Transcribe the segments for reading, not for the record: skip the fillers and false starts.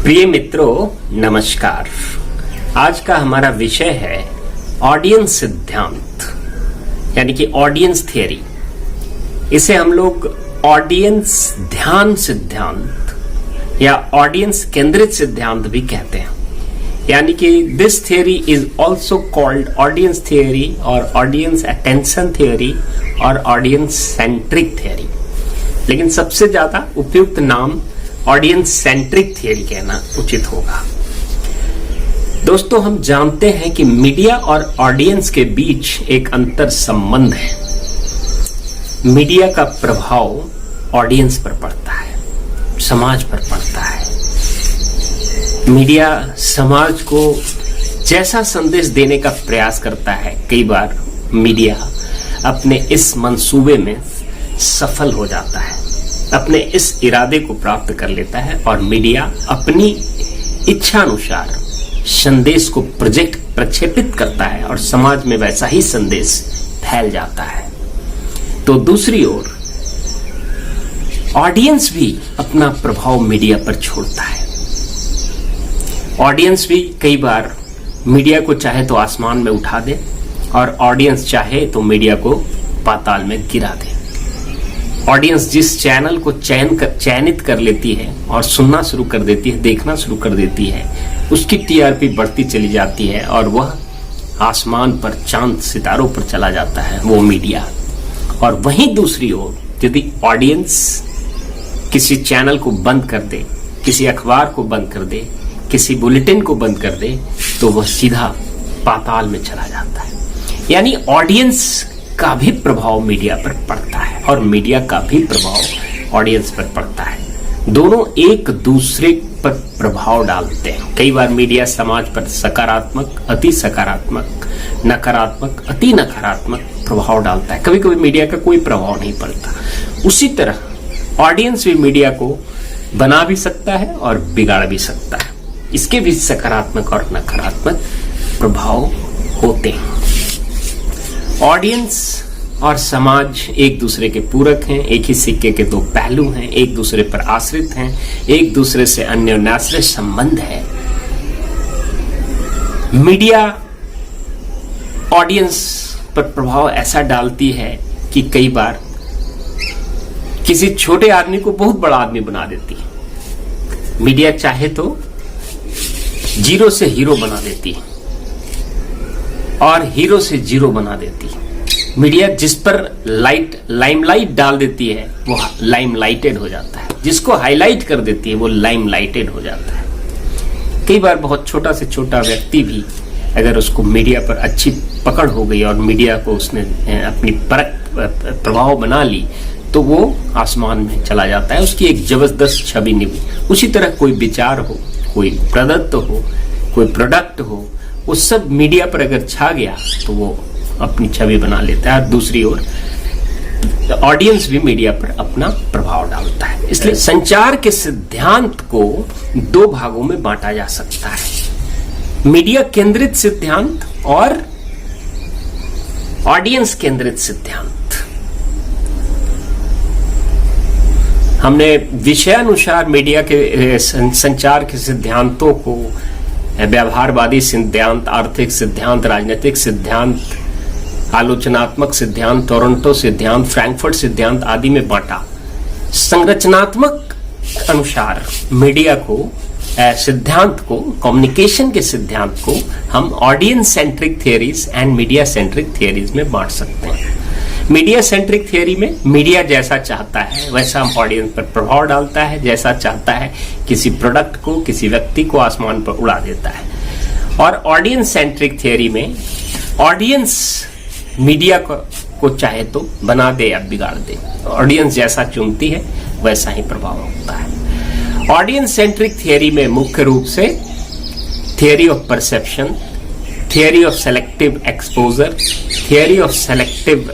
प्रिय मित्रों, नमस्कार। आज का हमारा विषय है ऑडियंस सिद्धांत, यानी कि ऑडियंस थियरी। इसे हम लोग ऑडियंस ध्यान सिद्धांत या ऑडियंस केंद्रित सिद्धांत भी कहते हैं। यानी कि this theory is also called audience theory और ऑडियंस अटेंशन थियरी और ऑडियंस सेंट्रिक थियरी, लेकिन सबसे ज्यादा उपयुक्त नाम ऑडियंस सेंट्रिक थियरी कहना उचित होगा। दोस्तों, हम जानते हैं कि मीडिया और ऑडियंस के बीच एक अंतर संबंध है। मीडिया का प्रभाव ऑडियंस पर पड़ता है, समाज पर पड़ता है। मीडिया समाज को जैसा संदेश देने का प्रयास करता है, कई बार मीडिया अपने इस मंसूबे में सफल हो जाता है, अपने इस इरादे को प्राप्त कर लेता है और मीडिया अपनी इच्छा अनुसार संदेश को प्रक्षेपित करता है और समाज में वैसा ही संदेश फैल जाता है। तो दूसरी ओर ऑडियंस भी अपना प्रभाव मीडिया पर छोड़ता है। ऑडियंस भी कई बार मीडिया को चाहे तो आसमान में उठा दे और ऑडियंस चाहे तो मीडिया को पाताल में गिरा दे। ऑडियंस जिस चैनल को चयनित कर लेती है और सुनना शुरू कर देती है, देखना शुरू कर देती है, उसकी टीआरपी बढ़ती चली जाती है और वह आसमान पर, चांद सितारों पर चला जाता है, वो मीडिया। और वहीं दूसरी ओर यदि ऑडियंस किसी चैनल को बंद कर दे, किसी अखबार को बंद कर दे, किसी बुलेटिन को बंद कर दे, तो वह सीधा पाताल में चला जाता है। यानी ऑडियंस का भी प्रभाव मीडिया पर पड़ता है और मीडिया का भी प्रभाव ऑडियंस पर पड़ता है। दोनों एक दूसरे पर प्रभाव डालते हैं। कई बार मीडिया समाज पर सकारात्मक, अति सकारात्मक, नकारात्मक, अति नकारात्मक प्रभाव डालता है। कभी कभी मीडिया का कोई प्रभाव नहीं पड़ता। उसी तरह ऑडियंस भी मीडिया को बना भी सकता है और बिगाड़ भी सकता है। इसके भी सकारात्मक और नकारात्मक प्रभाव होते हैं। ऑडियंस और समाज एक दूसरे के पूरक हैं, एक ही सिक्के के दो पहलू हैं, एक दूसरे पर आश्रित हैं, एक दूसरे से अन्योन्याश्रय संबंध है। मीडिया ऑडियंस पर प्रभाव ऐसा डालती है कि कई बार किसी छोटे आदमी को बहुत बड़ा आदमी बना देती है। मीडिया चाहे तो जीरो से हीरो बना देती है और हीरो से जीरो बना देती है। मीडिया जिस पर लाइमलाइट डाल देती है वो लाइमलाइटेड हो जाता है, जिसको हाईलाइट कर देती है वो लाइमलाइटेड हो जाता है। कई बार बहुत छोटा से छोटा व्यक्ति भी अगर उसको मीडिया पर अच्छी पकड़ हो गई और मीडिया को उसने अपनी प्रभाव बना ली तो वो आसमान में चला जाता है, उसकी एक जबरदस्त छवि निभी। उसी तरह कोई विचार हो, कोई प्रदत्त हो, कोई प्रोडक्ट हो, वो सब मीडिया पर अगर छा गया तो वो अपनी छवि बना लेता है। और दूसरी ओर ऑडियंस भी मीडिया पर अपना प्रभाव डालता है। इसलिए संचार के सिद्धांत को दो भागों में बांटा जा सकता है: मीडिया केंद्रित सिद्धांत और ऑडियंस केंद्रित सिद्धांत। हमने विषयानुसार मीडिया के संचार के सिद्धांतों को व्यवहारवादी सिद्धांत, आर्थिक सिद्धांत, राजनीतिक सिद्धांत, आलोचनात्मक सिद्धांत, टोरंटो सिद्धांत, फ्रैंकफर्ट सिद्धांत आदि में बांटा। संरचनात्मक अनुसार मीडिया को, सिद्धांत को, कम्युनिकेशन के सिद्धांत को हम audience centric theories and media centric theories में बांट सकते हैं। मीडिया सेंट्रिक थियरी में मीडिया जैसा चाहता है वैसा ऑडियंस पर प्रभाव डालता है, जैसा चाहता है किसी प्रोडक्ट को, किसी व्यक्ति को आसमान पर उड़ा देता है। और ऑडियंस सेंट्रिक थियरी में ऑडियंस मीडिया को चाहे तो बना दे या बिगाड़ दे, ऑडियंस जैसा चुनती है वैसा ही प्रभाव होता है। ऑडियंस सेंट्रिक थियरी में मुख्य रूप से theory of perception, theory of selective exposure, theory of selective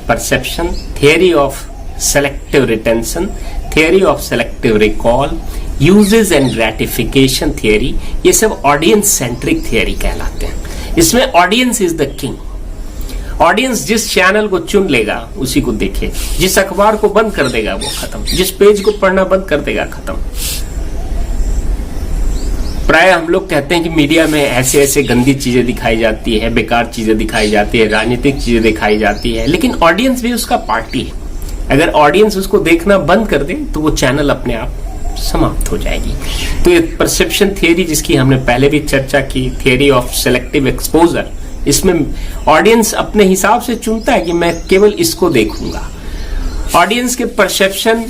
perception, theory of selective retention, theory of selective recall, uses and gratification theory, ये सब audience centric theory कहलाते हैं। इसमें audience is the king। Audience जिस channel को चुन लेगा उसी को देखे, जिस अखबार को बंद कर देगा वो खत्म, जिस पेज को पढ़ना बंद कर देगा खत्म। प्राय हम लोग कहते हैं कि मीडिया में ऐसे ऐसे गंदी चीजें दिखाई जाती है, बेकार चीजें दिखाई जाती है, राजनीतिक चीजें दिखाई जाती है, लेकिन ऑडियंस भी उसका पार्टी है। अगर ऑडियंस उसको देखना बंद कर दे तो वो चैनल अपने आप समाप्त हो जाएगी। तो ये परसेप्शन थियरी जिसकी हमने पहले भी चर्चा की, थियरी ऑफ सेलेक्टिव एक्सपोजर, इसमें ऑडियंस अपने हिसाब से चुनता है कि मैं केवल इसको देखूंगा। ऑडियंस के परसेप्शन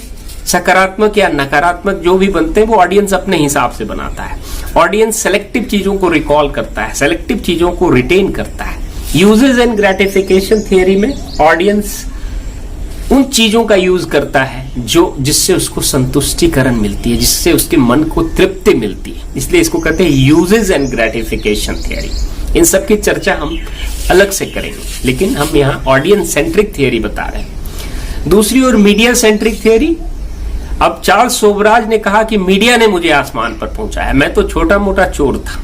सकारात्मक या नकारात्मक जो भी बनते हैं वो ऑडियंस अपने हिसाब से बनाता है। ऑडियंस सेलेक्टिव चीजों को रिकॉल करता है, सेलेक्टिव चीजों को रिटेन करता है। यूजेस एंड ग्रेटिफिकेशन थियरी में ऑडियंस उन चीजों का यूज करता है जो जिससे उसको संतुष्टिकरण मिलती है, जिससे उसके मन को तृप्ति मिलती है, इसलिए इसको कहते हैं यूजेस एंड ग्रेटिफिकेशन थियरी। इन सब की चर्चा हम अलग से करेंगे, लेकिन हम यहाँ ऑडियंस सेंट्रिक थियरी बता रहे हैं। दूसरी ओर मीडिया सेंट्रिक थियरी। अब चार्ल्स सोबराज ने कहा कि मीडिया ने मुझे आसमान पर पहुंचाया, मैं तो छोटा मोटा चोर था,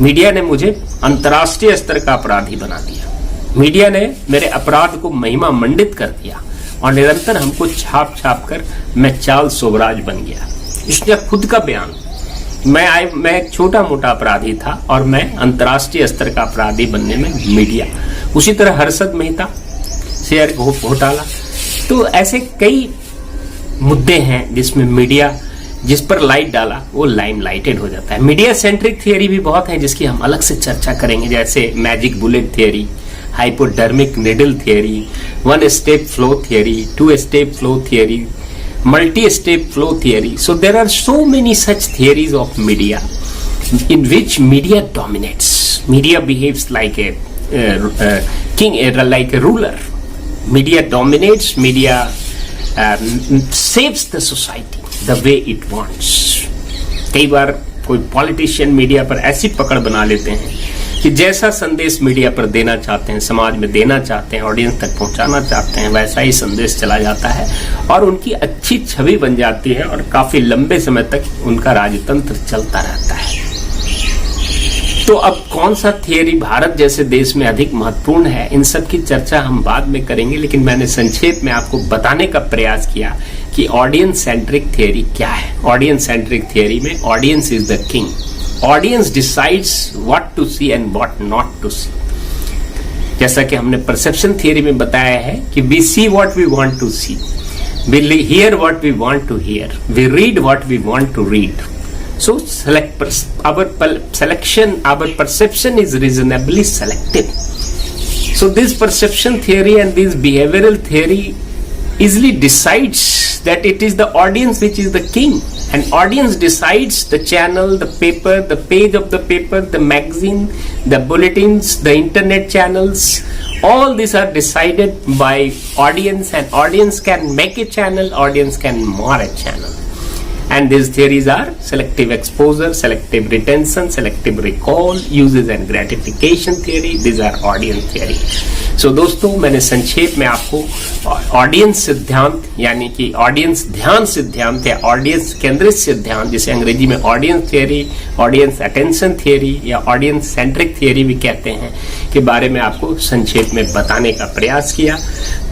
मीडिया ने मुझे अंतर्राष्ट्रीय स्तर का अपराधी बना दिया, मीडिया ने मेरे अपराध को महिमा मंडित कर दिया और निरंतर हमको छाप छाप कर मैं चार्ल्स सोबराज बन गया। इसने खुद का बयान, मैं एक छोटा मोटा अपराधी था और मैं अंतर्राष्ट्रीय स्तर का अपराधी बनने में मीडिया। उसी तरह हर्षद मेहता, शेयर घोटाला, तो ऐसे कई मुद्दे हैं जिसमें मीडिया जिस पर लाइट डाला वो लाइम लाइटेड हो जाता है। मीडिया सेंट्रिक थियरी भी बहुत है जिसकी हम अलग से चर्चा करेंगे, जैसे magic bullet theory, hypodermic needle theory, one step flow theory, two step flow theory, multi step flow theory. So there are so many such theories of media in which media dominates. Media behaves like a king, like a ruler. Media dominates, media saves the society the way it wants. कई बार कोई politician media पर ऐसी पकड़ बना लेते हैं कि जैसा संदेश मीडिया पर देना चाहते हैं, समाज में देना चाहते हैं, ऑडियंस तक पहुंचाना चाहते हैं, वैसा ही संदेश चला जाता है और उनकी अच्छी छवि बन जाती है और काफी लंबे समय तक उनका राजतंत्र चलता रहता है. तो अब कौन सा थियरी भारत जैसे देश में अधिक महत्वपूर्ण है, इन सब की चर्चा हम बाद में करेंगे, लेकिन मैंने संक्षेप में आपको बताने का प्रयास किया कि ऑडियंस सेंट्रिक थियरी क्या है. ऑडियंस सेंट्रिक थियरी में audience is the king. Audience decides what to see and what not to see. जैसा कि हमने परसेप्शन थियरी में बताया है कि we see what we want to see, we hear what we want to hear, we read what we want to read. So our perception is reasonably selective. So this perception theory and this behavioral theory easily decides that it is the audience which is the king, and audience decides the channel, the paper, the page of the paper, the magazine, the bulletins, the internet channels. All these are decided by audience, and audience can make a channel, audience can mar a channel. And these theories are selective exposure, selective retention, selective recall, uses and gratification theory. These are audience theory. So दोस्तों, मैंने संक्षेप में आपको audience सिद्धांत यानी कि audience ध्यान सिद्धांत या ऑडियंस केंद्रित सिद्धांत, जिसे अंग्रेजी में audience theory, audience attention theory या ऑडियंस सेंट्रिक थियरी भी कहते हैं, के बारे में आपको संक्षेप में बताने का प्रयास किया.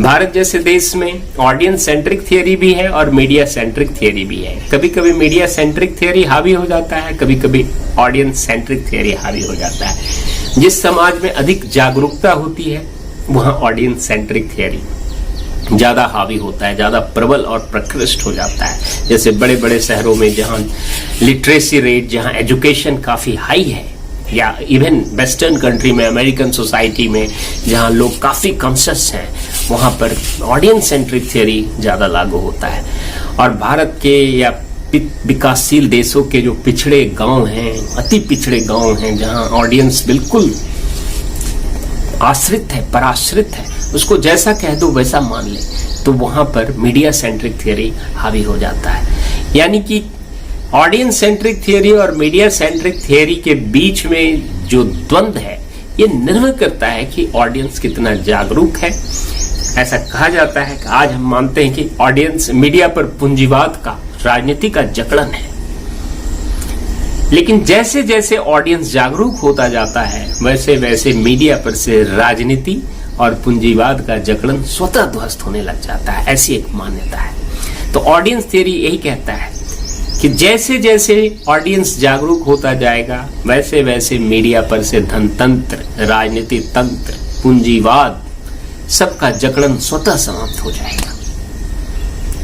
भारत जैसे देश में ऑडियंस सेंट्रिक थियरी भी है और मीडिया सेंट्रिक थियरी भी है. कभी कभी मीडिया सेंट्रिक थियरी हावी हो जाता है, कभी कभी ऑडियंस सेंट्रिक थियरी हावी हो जाता है. जिस समाज में अधिक जागरूकता होती है वहां ऑडियंस सेंट्रिक थियरी ज्यादा हावी होता है, ज्यादा प्रबल और प्रकृष्ट हो जाता है. जैसे बड़े बड़े शहरों में जहां लिटरेसी रेट, जहां एजुकेशन काफी हाई है, या इवन वेस्टर्न कंट्री में, अमेरिकन सोसाइटी में जहां लोग काफी कॉन्शियस हैं, वहां पर ऑडियंस सेंट्रिक थियरी ज्यादा लागू होता है. और भारत के या विकासशील देशों के जो पिछड़े गांव हैं, अति पिछड़े गांव हैं, जहां ऑडियंस बिल्कुल आश्रित है, पराश्रित है, उसको जैसा कह दो वैसा मान ले, तो वहां पर मीडिया सेंट्रिक थियरी हावी हो जाता है. यानी कि ऑडियंस सेंट्रिक थियरी और मीडिया सेंट्रिक थियरी के बीच में जो द्वंद्व है, ये निर्भर करता है कि ऑडियंस कितना जागरूक है. ऐसा कहा जाता है कि आज हम मानते हैं कि ऑडियंस मीडिया पर पूंजीवाद का, राजनीति का जकड़न है, लेकिन जैसे जैसे ऑडियंस जागरूक होता जाता है वैसे वैसे मीडिया पर से राजनीति और पूंजीवाद का जकड़न स्वतः ध्वस्त होने लग जाता है. ऐसी एक मान्यता है. तो ऑडियंस थियरी यही कहता है कि जैसे जैसे ऑडियंस जागरूक होता जाएगा वैसे वैसे मीडिया पर से धनतंत्र, राजनीति तंत्र, पूंजीवाद सबका जकड़न स्वतः समाप्त हो जाएगा।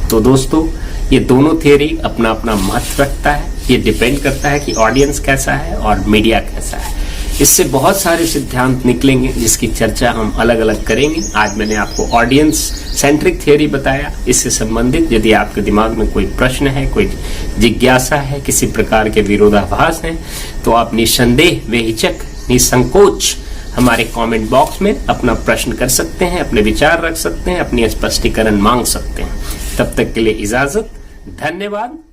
तो दोस्तों, ये दोनों थियरी अपना अपना महत्व रखता है। ये डिपेंड करता है कि ऑडियंस कैसा है और मीडिया कैसा है। इससे बहुत सारे सिद्धांत निकलेंगे जिसकी चर्चा हम अलग अलग करेंगे। आज मैंने आपको ऑडियंस सेंट्रिक थियरी बताया। इससे संबंधित यदि आपके दिमाग में कोई प्रश्न है, कोई जिज्ञासा है, किसी प्रकार के विरोधाभास हैं, तो आप निसंदेह, बेहिचक, निसंकोच हमारे कमेंट बॉक्स में अपना प्रश्न कर सकते हैं, अपने विचार रख सकते हैं, अपनी स्पष्टीकरण मांग सकते हैं। तब तक के लिए इजाजत, धन्यवाद।